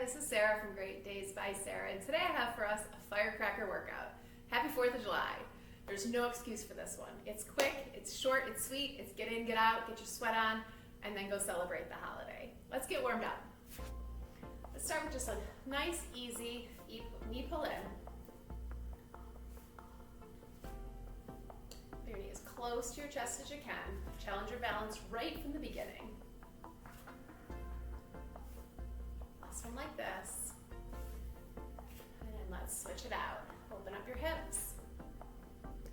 this is Sarah from Great Days by Sarah, and today I have for us a Firecracker workout. Happy 4th of July. There's no excuse for this one. It's quick, it's short, it's sweet, it's get in, get out, get your sweat on, and then go celebrate the holiday. Let's get warmed up. Let's start with just a nice, easy knee pull in. Your knee as close to your chest as you can. Challenge your balance right from the beginning. Last one like this. And then let's switch it out. Open up your hips.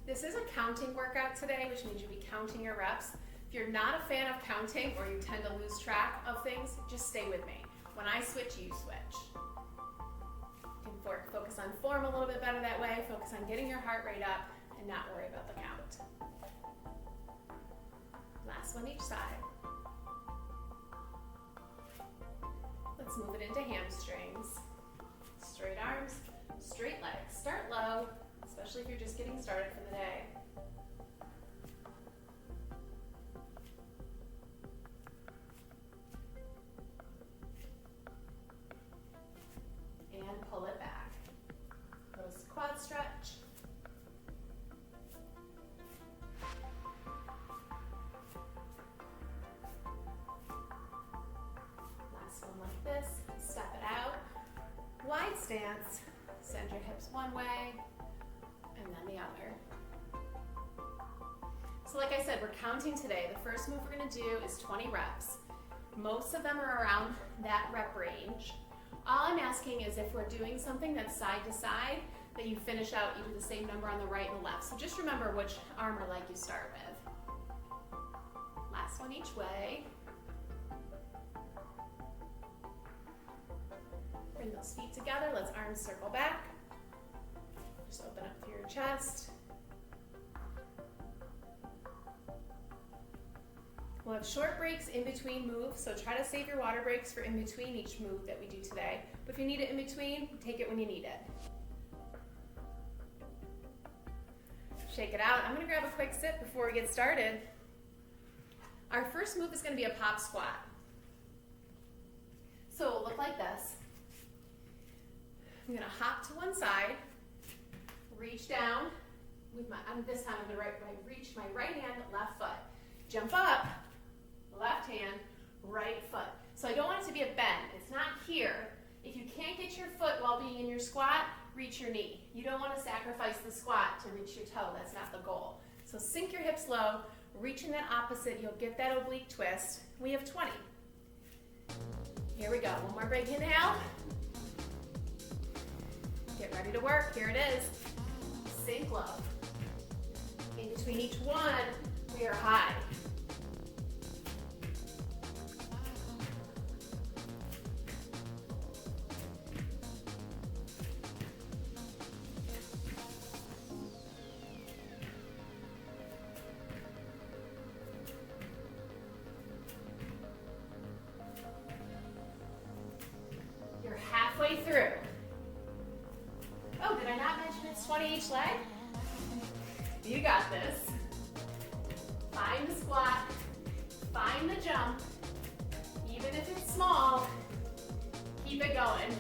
This is a counting workout today, which means you'll be counting your reps. If you're not a fan of counting or you tend to lose track of things, just stay with me. When I switch, you switch. You can focus on form a little bit better that way. Focus on getting your heart rate up and not worry about the count. Last one each side. Let's move it into hamstrings. Straight arms, straight legs. Start low, especially if you're just getting started for the day. And pull it back. Little quad stretch. Last one like this. Step it out. Wide stance. Send your hips one way and then the other. So like I said, we're counting today. The first move we're going to do is 20 reps. Most of them are around that rep range. All I'm asking is if we're doing something that's side to side, that you finish out, you do the same number on the right and the left. So just remember which arm or leg you start with. Last one each way. Bring those feet together. Let's arms circle back. Just open up through your chest. We'll have short breaks in between moves, so try to save your water breaks for in between each move that we do today. But if you need it in between, take it when you need it. Shake it out. I'm going to grab a quick sip before we get started. Our first move is going to be a pop squat. So it'll look like this. I'm going to hop to one side, reach down with this time I'm going to reach my right hand, left foot. Jump up, left hand, right foot. So I don't want it to be a bend. It's not here. If you can't get your foot while being in your squat, reach your knee. You don't want to sacrifice the squat to reach your toe. That's not the goal. So sink your hips low, reach in that opposite. You'll get that oblique twist. We have 20. Here we go. One more big inhale. Get ready to work. Here it is. Sink low. In between each one, we are high. You're halfway through. Oh, did I not mention it's 20 each leg? You got this. Find the squat, find the jump. Even if it's small, keep it going.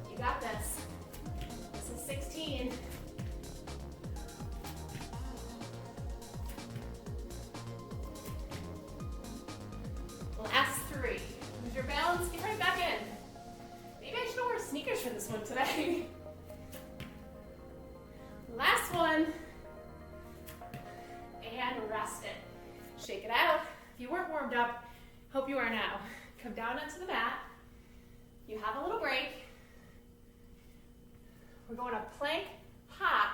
You got this. This is 16. Last 3. With your balance, get right back in. Maybe I should wear sneakers for this one today. Last one. And rest it. Shake it out. If you weren't warmed up, hope you are now. Come down onto the mat. You have a little break. We're going to plank, hop,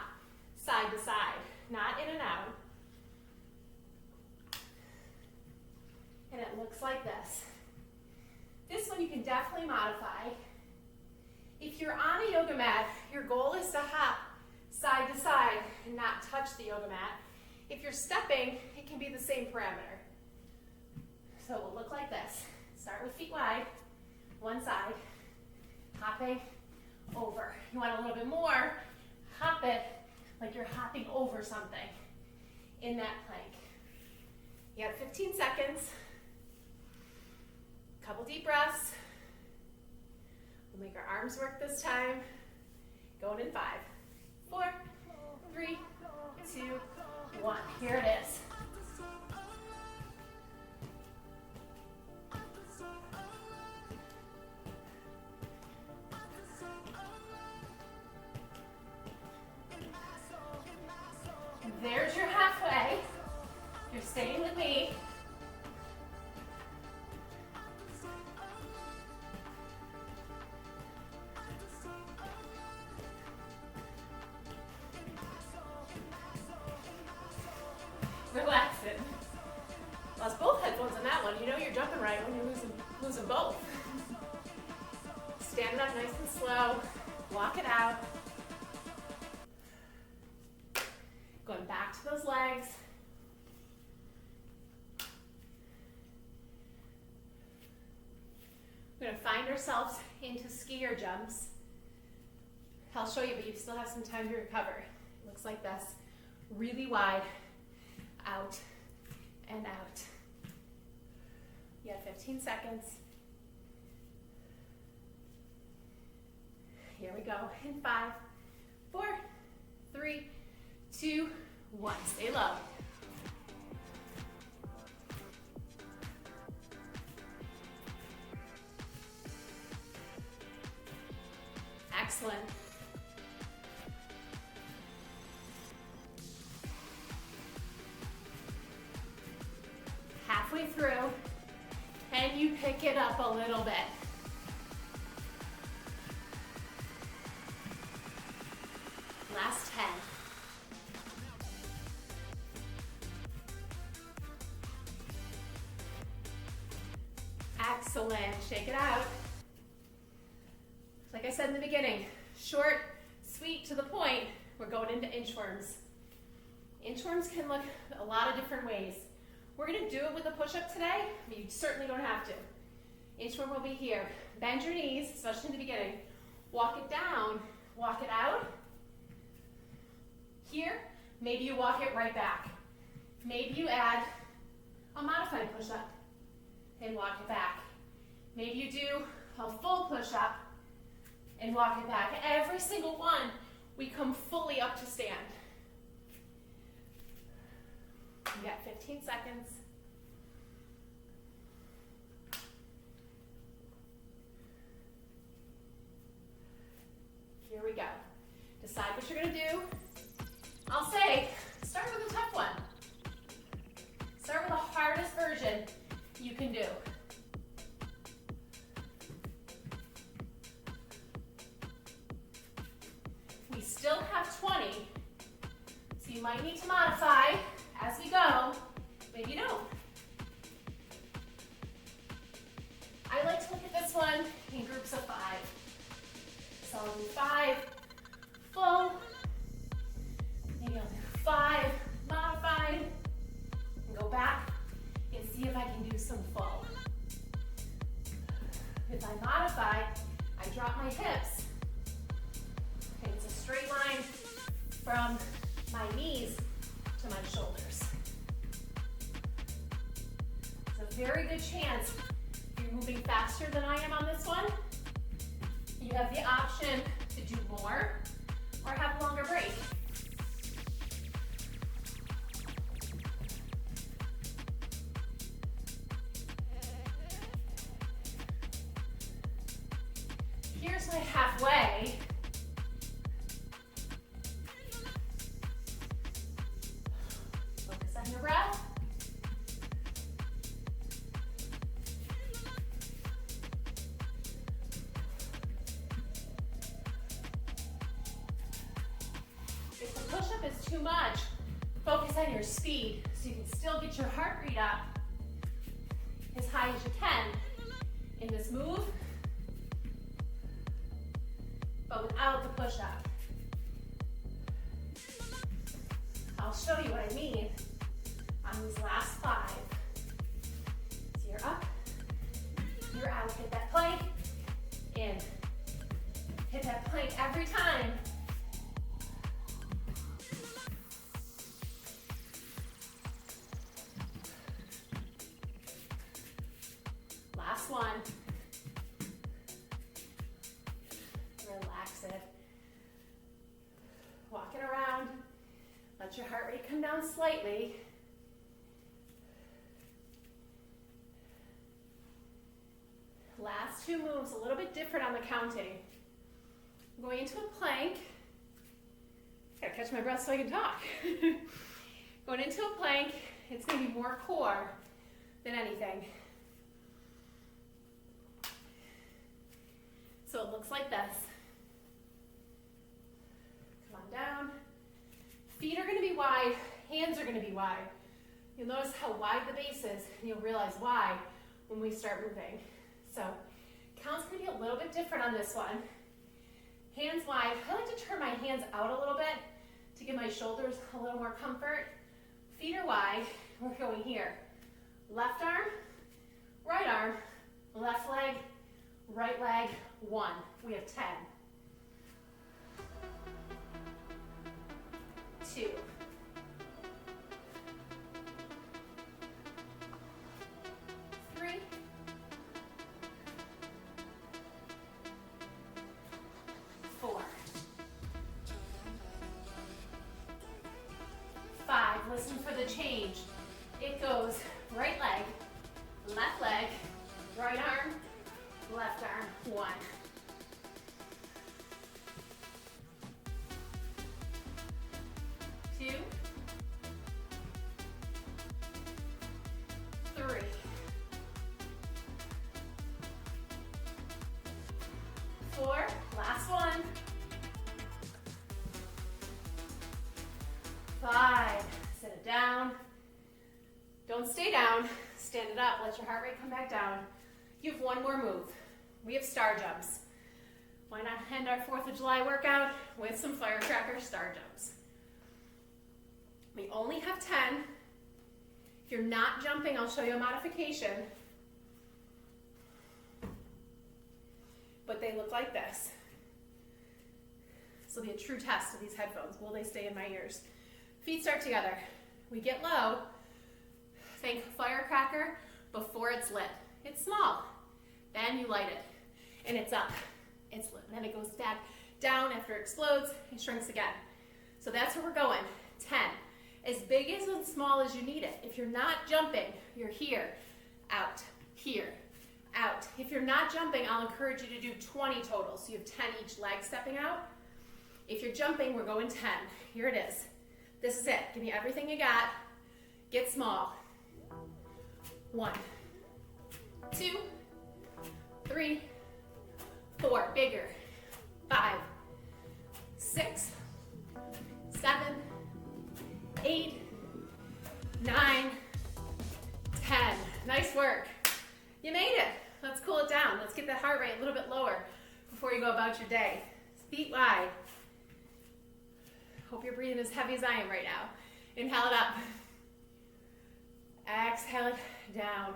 side to side, not in and out. And it looks like this. This one you can definitely modify. If you're on a yoga mat, your goal is to hop side to side and not touch the yoga mat. If you're stepping, it can be the same parameter. So it will look like this. Start with feet wide, one side, hopping over. You want a little bit more, hop it like you're hopping over something in that plank. You got 15 seconds. Couple deep breaths. We'll make our arms work this time. Going in 5, 4, 3, 2, 1. Here it is. There's your halfway. You're staying with me. Relaxing. Lost both headphones on that one. You know you're jumping right when you're losing both. Stand up nice and slow. Walk it out. Going back to those legs. We're going to find ourselves into skier jumps. I'll show you, but you still have some time to recover. It looks like this. Really wide. Out and out. You have 15 seconds. Here we go. In 5, 4, 3, 2, 1. Stay low. Excellent. Halfway through, and you pick it up a little bit. Last 10. Excellent. Shake it out. Like I said in the beginning, short, sweet, to the point. We're going into inchworms. Inchworms can look a lot of different ways. We're going to do it with a push-up today, but you certainly don't have to. Inchworm will be here. Bend your knees, especially in the beginning. Walk it down, walk it out. Here, maybe you walk it right back. Maybe you add a modified push-up and walk it back. Maybe you do a full push-up and walk it back. Every single one, we come fully up to stand. You got 15 seconds. Here we go. Decide what you're going to do. I'll say, start with a tough one. Start with the hardest version you can do. We still have 20, so you might need to modify as we go. Maybe you don't. I like to look at this one in groups of 5. So I'll do 5 full, maybe I'll do 5 modified, and go back and see if I can do some full. If I modify, I drop my hips. And it's a straight line from my knees to my shoulders. It's a very good chance if you're moving faster than I am on this one, you have the option to do more or have a longer break. Here's my halfway. Focus on your breath. If the push-up is too much, focus on your speed so you can still get your heart rate up as high as you can in this move, but without the push-up. I'll show you what I mean on these last 5. So you're up, you're out, hit that plank, in. Hit that plank every time. one. Relax it. Walking around. Let your heart rate come down slightly. Last two moves, a little bit different on the counting. I'm going into a plank. Gotta catch my breath so I can talk. Going into a plank, it's gonna be more core than anything. So it looks like this. Come on down. Feet are gonna be wide, hands are gonna be wide. You'll notice how wide the base is, and you'll realize why when we start moving. So count's gonna be a little bit different on this one. Hands wide. I like to turn my hands out a little bit to give my shoulders a little more comfort. Feet are wide. We're going here. Left arm, left leg, right leg, 1. We have 10. 2. 3. 4. 5. Listen for the change. It goes right leg, right arm, left arm, 1. 2. 3. 4. Last one. 5. Sit it down. Don't stay down. Stand it up. Let your heart rate come back down. You have one more move. We have star jumps. Why not end our 4th of July workout with some Firecracker star jumps? We only have 10. If you're not jumping, I'll show you a modification. But they look like this. This will be a true test of these headphones. Will they stay in my ears? Feet start together. We get low. Think Firecracker before it's lit. It's small. Then you light it. And it's up. It's lit. And then it goes back down after it explodes. It shrinks again. So that's where we're going. 10. As big as and small as you need it. If you're not jumping, you're here, out, here, out. If you're not jumping, I'll encourage you to do 20 total. So you have 10 each leg stepping out. If you're jumping, we're going 10. Here it is. This is it. Give me everything you got. Get small. 1, 2, 3, 4. Bigger. 5, 6, 7, 8, 9, 10. Nice work. You made it. Let's cool it down. Let's get the heart rate a little bit lower before you go about your day. Feet wide. Hope you're breathing as heavy as I am right now. Inhale it up. Exhale it down.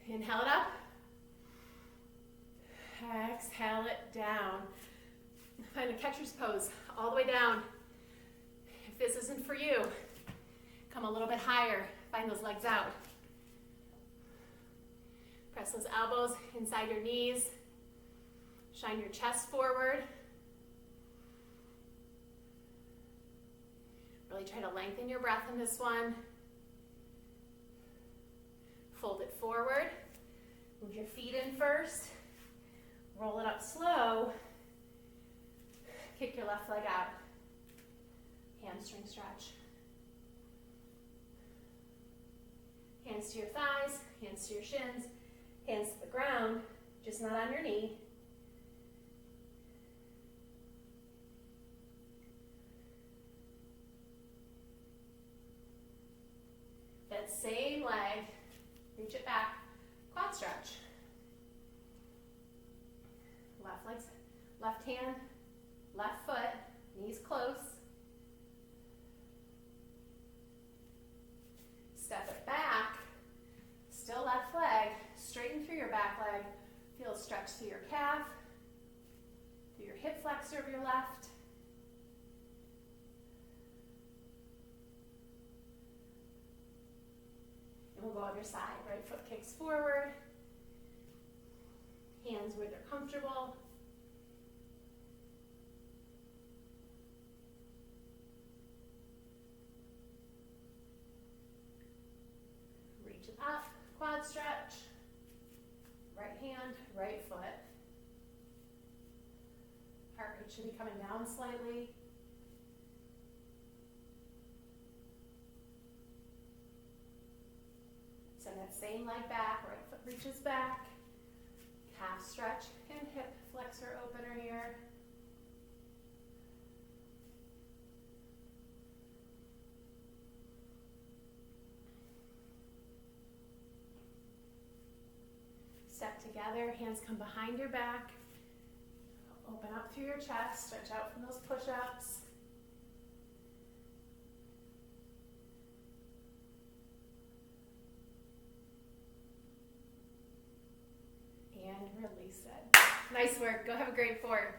Inhale it up. Exhale it down. Find a catcher's pose all the way down. If this isn't for you, come a little bit higher. Find those legs out. Press those elbows inside your knees. Shine your chest forward. Really try to lengthen your breath in this one. Fold it forward. Move your feet in first. Roll it up slow. Kick your left leg out. Hamstring stretch. Hands to your thighs, hands to your shins, hands to the ground, just not on your knee. That same leg, reach it back, quad stretch. Left leg, left hand, left foot, knees close. Step it back, still left leg, straighten through your back leg, feel a stretch through your calf, through your hip flexor of your left. And we'll go other side, right foot kicks forward, hands where they're comfortable. Reach it up, quad stretch. Right hand, right foot. Heart rate should be coming down slightly. Send that same leg back, right foot reaches back. Calf stretch and hip flexor opener here. Step together, hands come behind your back. Open up through your chest, stretch out from those push-ups. And release it. Nice work. Go have a great 4.